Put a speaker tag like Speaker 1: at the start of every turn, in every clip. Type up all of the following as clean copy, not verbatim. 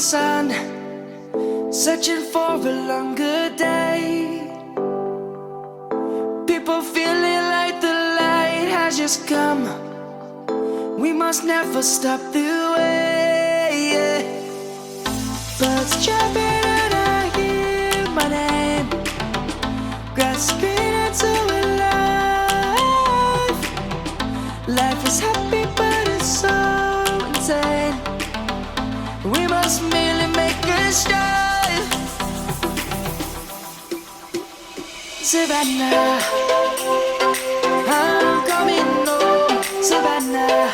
Speaker 1: sun, searching for a longer day. People feeling like the light has just come. We must never stop the way. Birds chirping and I hear my name, grasping into a life. Life is happy but it's so insane. We must merely make a start. Savannah, I'm coming home. Savannah,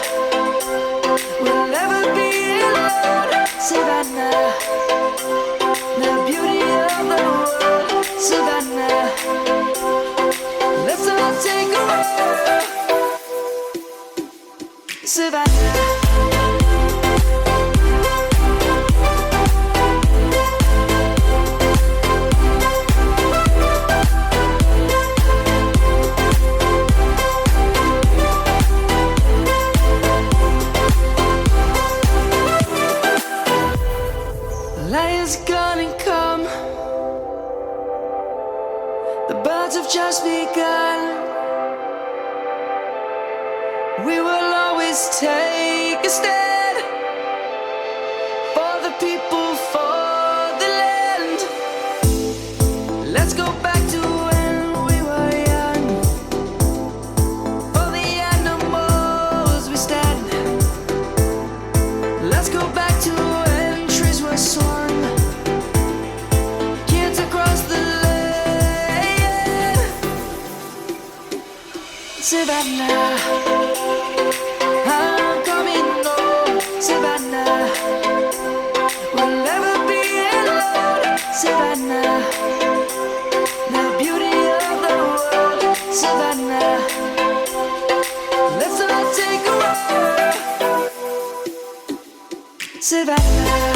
Speaker 1: we'll never be alone. Savannah, the beauty of the world. Savannah, let's all take a walk. Savannah. Lion's gonna come. The birds have just begun. We will always take a stand for the people, for the land. Let's go back to when we were young. For the animals we stand. Let's go back to when trees were swung. Savannah, I'm coming home. Savannah, we'll never be alone. Savannah, the beauty of the world. Savannah, let's all take a walk. Savannah,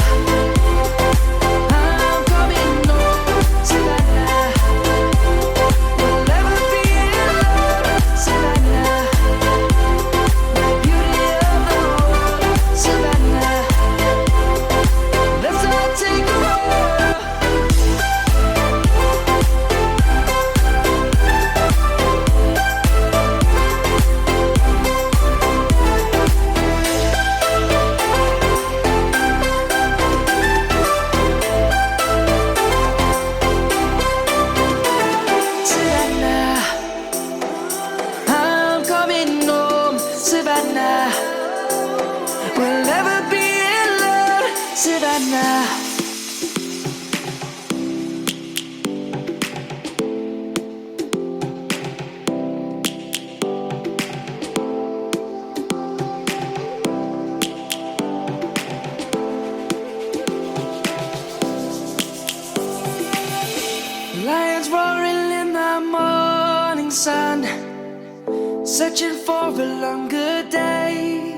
Speaker 1: I'm coming home. Savannah, we'll never be alone. Savannah, the beauty of the world. Savannah, let's all take a walk. Savannah, I'm coming home. Savannah, we'll never be alone. Savannah. Lions roaring in the morning sun, searching for a longer day.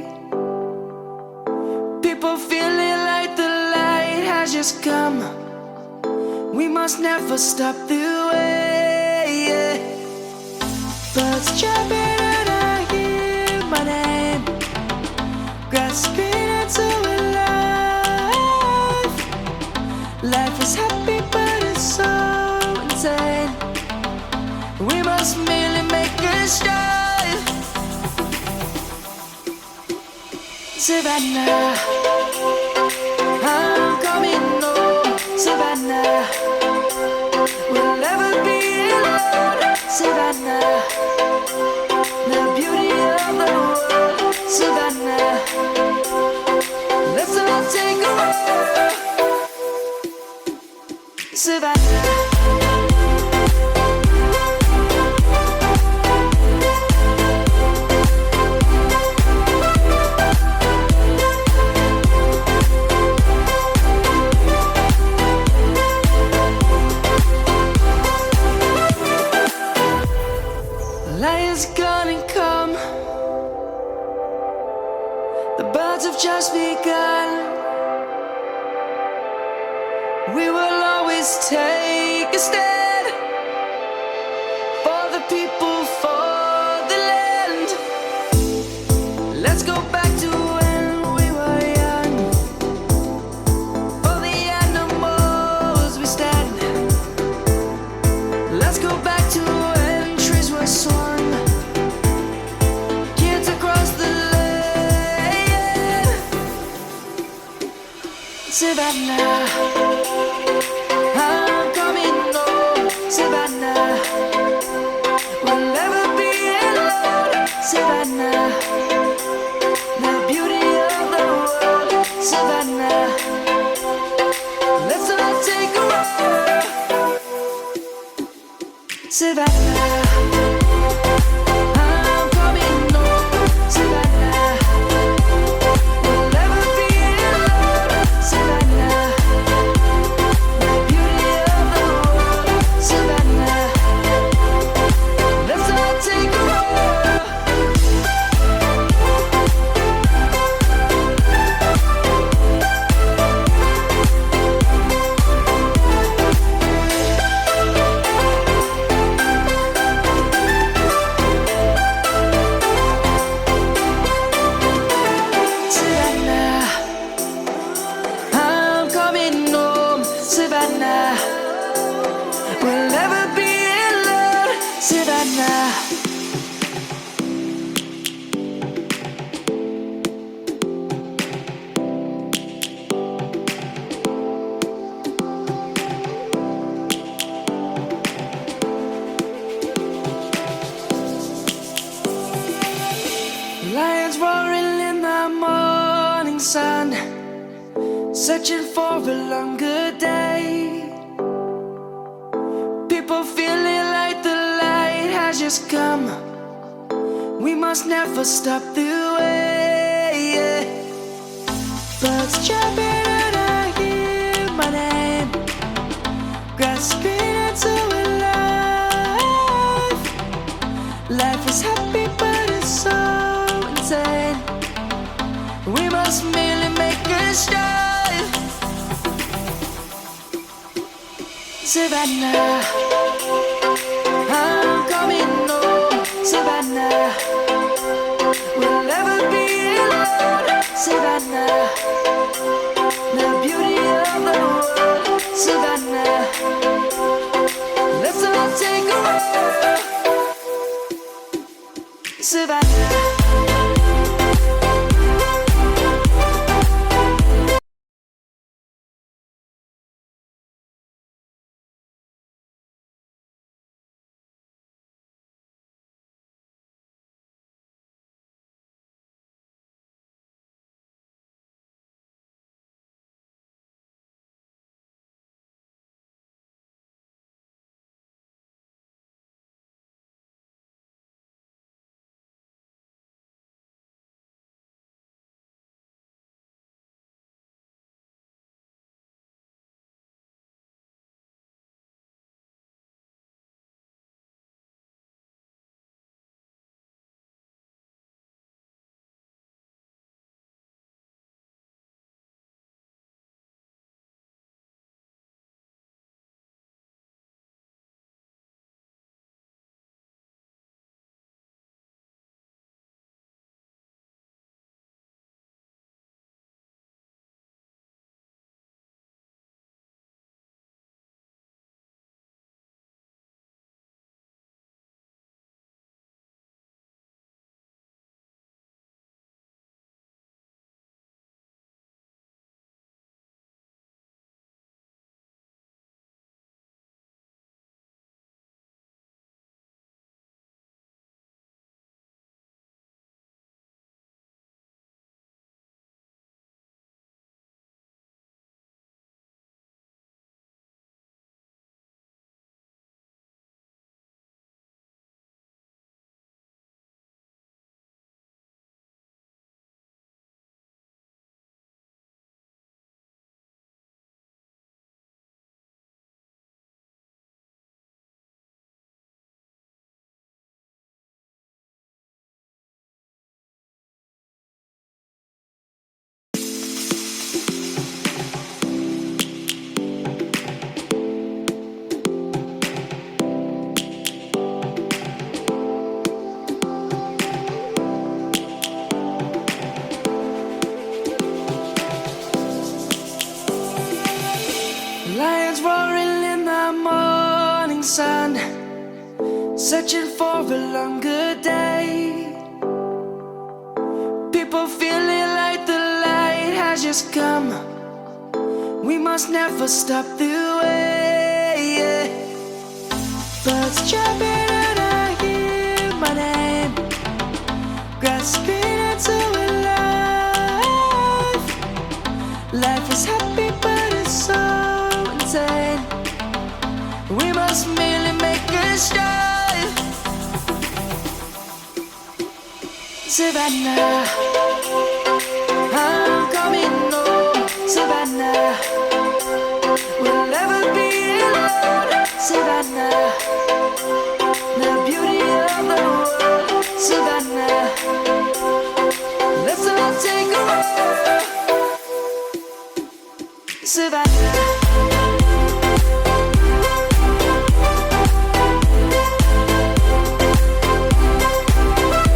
Speaker 1: People feeling like the light has just come. We must never stop the way. Birds chirping and I hear my name, grasping into a life. Life is happy but it's so insane. We must merely make a start. Savannah, I'm coming home. Savannah, we'll never be alone. Savannah, the beauty of the world. Savannah, let's all take a walk. Savannah. Lion's gonna come. The birds have just begun. We will always take a stand for the people, for the land. Let's go back to when we were young. For Savannah, I'm coming home, Savannah. We'll never be alone, Savannah. The beauty of the world, Savannah. Let's all take a walk, Savannah. I'm coming home, Savannah. We'll never be alone, Savannah. The beauty of the world, Savannah. Let's all take a walk. Savannah, I'm coming home, Savannah. We'll never be alone, Savannah. Lions roaring in the morning sun, searching for a longer day. People feeling like the light has just come. We must never stop the way. Birds chirping and I hear my name, grasping into a life. Life is happy but it's so insane. We must merely make a start. Savannah, I'm coming home, Savannah. We'll never be alone, Savannah. The beauty of the world, Savannah. Let's all take a walk, Savannah. Lions roaring in the morning sun, searching for a longer day. People feeling like the light has just come. must never stop the way. Yeah. Birds chirping and I hear my name, grasping into a life. Life is happy but it's so insane. We must merely make a strive. Savannah, I'm coming home. Savannah, we'll never be alone. Savannah, the beauty of the world. Savannah, let's all take a walk. Savannah.